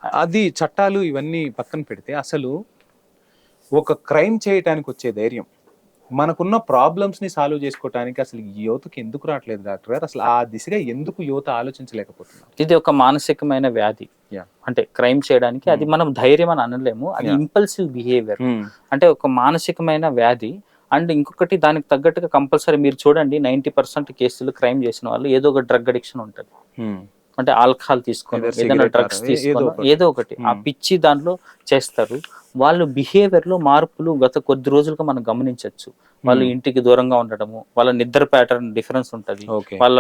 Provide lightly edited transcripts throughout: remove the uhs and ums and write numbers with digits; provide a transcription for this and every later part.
అది చట్టాలు ఇవన్నీ పక్కన పెడితే అసలు ఒక క్రైమ్ చేయటానికి వచ్చే ధైర్యం, మనకున్న ప్రాబ్లమ్స్ ని సాల్వ్ చేసుకోవటానికి అసలు ఈ యువతకి ఎందుకు రావట్లేదు డాక్టర్ గారు? అసలు ఆ దిశగా ఎందుకు యువత ఆలోచించలేకపోతున్నారు? ఇది ఒక మానసికమైన వ్యాధి. యా. అంటే క్రైమ్ చేయడానికి అది మనం ధైర్యం అని అనలేము, అది ఇంపల్సివ్ బిహేవియర్. అంటే ఒక మానసికమైన వ్యాధి. అండ్ ఇంకొకటి దానికి తగ్గట్టుగా కంపల్సరీ మీరు చూడండి 90% కేసులు క్రైమ్ చేసిన వాళ్ళు ఏదో ఒక డ్రగ్ అడిక్షన్ ఉంటుంది. అంటే ఆల్కహాల్ తీసుకొని ఏదైనా డ్రగ్స్ తీసుకొని ఏదో ఒకటి ఆ పిచ్చి దాంట్లో చేస్తారు. వాళ్ళు బిహేవియర్ లో మార్పులు గత కొద్ది రోజులుగా మనం గమనించవచ్చు. వాళ్ళు ఇంటికి దూరంగా ఉండడము, వాళ్ళ నిద్ర ప్యాటర్న్ డిఫరెన్స్ ఉంటది, వాళ్ళ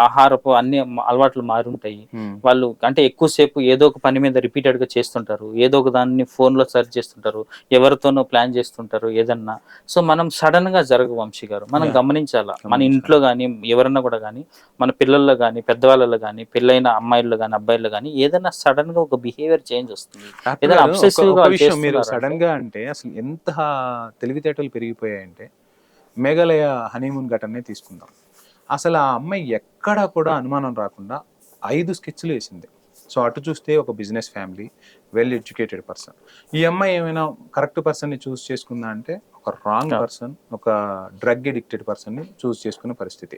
ఆహారపు అన్ని అలవాట్లు మారి ఉంటాయి. వాళ్ళు అంటే ఎక్కువసేపు ఏదో ఒక పని మీద రిపీటెడ్ గా చేస్తుంటారు, ఏదో ఒక దాన్ని ఫోన్ లో సెర్చ్ చేస్తుంటారు, ఎవరితోనో ప్లాన్ చేస్తుంటారు ఏదన్నా. సో మనం సడన్ గా జరగవు వంశీ గారు, మనం గమనించాలా. మన ఇంట్లో గానీ ఎవరన్నా కూడా కానీ, మన పిల్లల్లో కానీ పెద్దవాళ్ళలో కానీ, పెళ్ళైన అమ్మాయిల్లో కానీ అబ్బాయిల్లో కానీ ఏదైనా సడన్ గా ఒక బిహేవియర్ చేంజ్ వస్తుంది. ఏదైనా అబ్సెసివ్ గా మీరు సడన్ గా అంటే అసలు ఎంత తెలివితేటలు పెరిగిపోయాయంటే, మేఘాలయ హనీమూన్ ఘటనే తీసుకుందాం. అసలు ఆ అమ్మాయి ఎక్కడా కూడా అనుమానం రాకుండా 5 స్కెచ్లు వేసింది. సో అటు చూస్తే ఒక business family, well educated person. ఈ అమ్మాయి ఏమైనా కరెక్ట్ పర్సన్ని చూస్ చేసుకుందా అంటే ఒక రాంగ్ పర్సన్, ఒక డ్రగ్ ఎడిక్టెడ్ పర్సన్ని చూస్ చేసుకునే పరిస్థితి.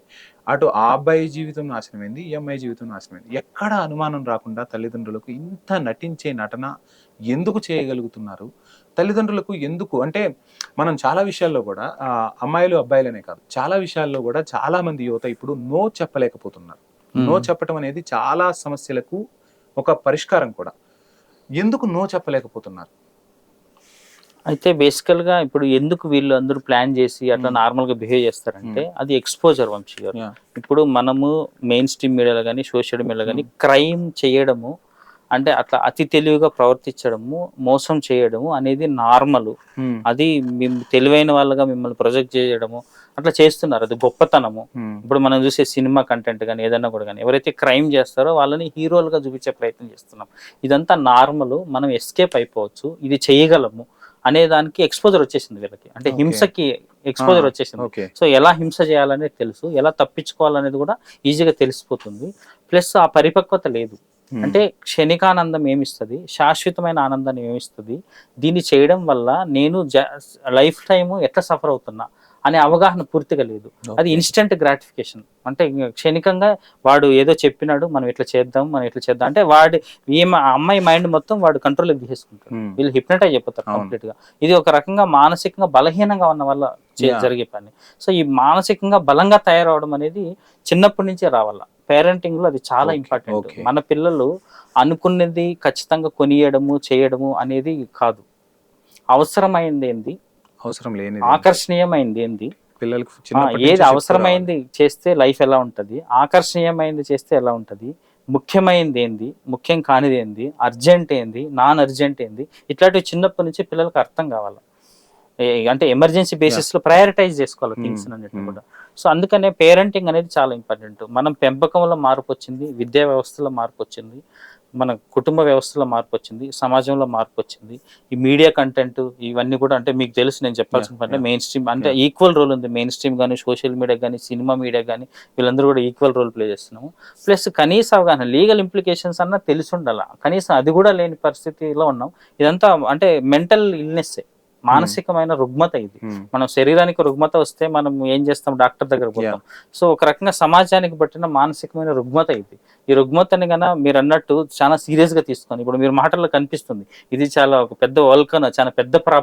అటు ఆ అబ్బాయి జీవితం నాశనమైంది, ఈ అమ్మాయి జీవితం నాశనమైంది. ఎక్కడ అనుమానం రాకుండా తల్లిదండ్రులకు ఇంత నటించే నటన ఎందుకు చేయగలుగుతున్నారు? తల్లిదండ్రులకు ఎందుకు అంటే, మనం చాలా విషయాల్లో కూడా అమ్మాయిలు అబ్బాయిలనే కాదు, చాలా విషయాల్లో కూడా చాలా మంది యువత ఇప్పుడు నో చెప్పలేకపోతున్నారు. నో చెప్పటం అనేది చాలా సమస్యలకు ఒక పరిష్కారం కూడా. ఎందుకు నో చెప్పలేకపోతున్నారు? అయితే బేసికల్ గా ఇప్పుడు ఎందుకు వీళ్ళు అందరూ ప్లాన్ చేసి అట్లా నార్మల్ గా బిహేవ్ చేస్తారంటే అది ఎక్స్పోజర్ వంశీ గారు. ఇప్పుడు మనము మెయిన్ స్ట్రీమ్ మీడియాలో కానీ సోషల్ మీడియాలో కానీ క్రైమ్ చేయడము అంటే అట్లా అతి తెలివిగా ప్రవర్తించడము, మోసం చేయడము అనేది నార్మల్. అది తెలివైన వాళ్ళగా మిమ్మల్ని ప్రొజెక్ట్ చేయడము అట్లా చేస్తున్నారు, అది గొప్పతనము. ఇప్పుడు మనం చూసే సినిమా కంటెంట్ కానీ ఏదైనా కూడా కానీ ఎవరైతే క్రైమ్ చేస్తారో వాళ్ళని హీరోలుగా చూపించే ప్రయత్నం చేస్తున్నాం. ఇదంతా నార్మల్, మనం ఎస్కేప్ అయిపోవచ్చు, ఇది చేయగలము అనే దానికి ఎక్స్పోజర్ వచ్చేసింది వీళ్ళకి. అంటే హింసకి ఎక్స్పోజర్ వచ్చేసింది. సో ఎలా హింస చేయాలనేది తెలుసు, ఎలా తప్పించుకోవాలనేది కూడా ఈజీగా తెలిసిపోతుంది. ప్లస్ ఆ పరిపక్వత లేదు. అంటే క్షణికానందం ఏమిస్తుంది, శాశ్వతమైన ఆనందాన్ని ఏమిస్తుంది, దీన్ని చేయడం వల్ల నేను లైఫ్ టైము ఎట్లా సఫర్ అవుతున్నా అనే అవగాహన పూర్తిగా లేదు. అది ఇన్స్టెంట్ గ్రాటిఫికేషన్. అంటే క్షణికంగా వాడు ఏదో చెప్పినాడు, మనం ఇట్లా చేద్దాం, మనం ఇట్లా చేద్దాం అంటే వాడి అమ్మాయి మైండ్ మొత్తం వాడు కంట్రోల్కి తీసేసుకుంటాడు. వీళ్ళు హిప్నటైజ్ అయిపోతారు కంప్లీట్ గా. ఇది ఒక రకంగా మానసికంగా బలహీనంగా ఉన్న వల్ల జరిగే పని. సో ఈ మానసికంగా బలంగా తయారవడం అనేది చిన్నప్పటి నుంచే రావాల. పేరెంటింగ్ లో అది చాలా ఇంపార్టెంట్. మన పిల్లలు అనుకున్నది ఖచ్చితంగా కొనియడము చేయడము అనేది కాదు, అవసరమైంది ఏంది, అవసరం లేని ఆకర్షణీయమైంది ఏంది, పిల్లలకు ఏది అవసరమైంది చేస్తే లైఫ్ ఎలా ఉంటది, ఆకర్షణీయమైంది చేస్తే ఎలా ఉంటది, ముఖ్యమైనది ఏంది, ముఖ్యం కానిది ఏంది, అర్జెంట్ ఏంది, నాన్ అర్జెంట్ ఏంది, ఇట్లాంటివి చిన్నప్పటి నుంచి పిల్లలకు అర్థం కావాలి. అంటే ఎమర్జెన్సీ బేసిస్ లో ప్రయారిటైజ్ చేసుకోవాలి థింగ్స్ అన్నిటిని కూడా. సో అందుకనే పేరెంటింగ్ అనేది చాలా ఇంపార్టెంట్. మనం పెంపకంలో మార్పు వచ్చింది, విద్యా వ్యవస్థలో మార్పు వచ్చింది, మన కుటుంబ వ్యవస్థలో మార్పు వచ్చింది, సమాజంలో మార్పు వచ్చింది. ఈ మీడియా కంటెంట్ ఇవన్నీ కూడా అంటే మీకు తెలుసు, నేను చెప్పాల్సిన పని మెయిన్ స్ట్రీమ్ అంటే ఈక్వల్ రోల్ ఉంది. మెయిన్ స్ట్రీమ్ కానీ సోషల్ మీడియా కానీ సినిమా మీడియా కానీ వీళ్ళందరూ కూడా ఈక్వల్ రోల్ ప్లే చేస్తున్నాము. ప్లస్ కనీస అవగాహన, లీగల్ ఇంప్లికేషన్స్ అన్న తెలిసి ఉండాల, కనీసం అది కూడా లేని పరిస్థితిలో ఉన్నాం. ఇదంతా అంటే మెంటల్ ఇల్నెస్సే, మానసికమైన రుగ్మత ఇది. మనం శరీరానికి రుగ్మత వస్తే మనం ఏం చేస్తాం, డాక్టర్ దగ్గర పోతాం. సో ఒక రకంగా సమాజానికి పట్టిన మానసికమైన రుగ్మత ఇది. ఈ రుగ్మతని కన్నా మీరు అన్నట్టు చాలా సీరియస్ గా తీసుకొని, ఇప్పుడు మీరు మాటల్లో కనిపిస్తుంది ఇది చాలా ఒక పెద్ద వల్కన, చాలా పెద్ద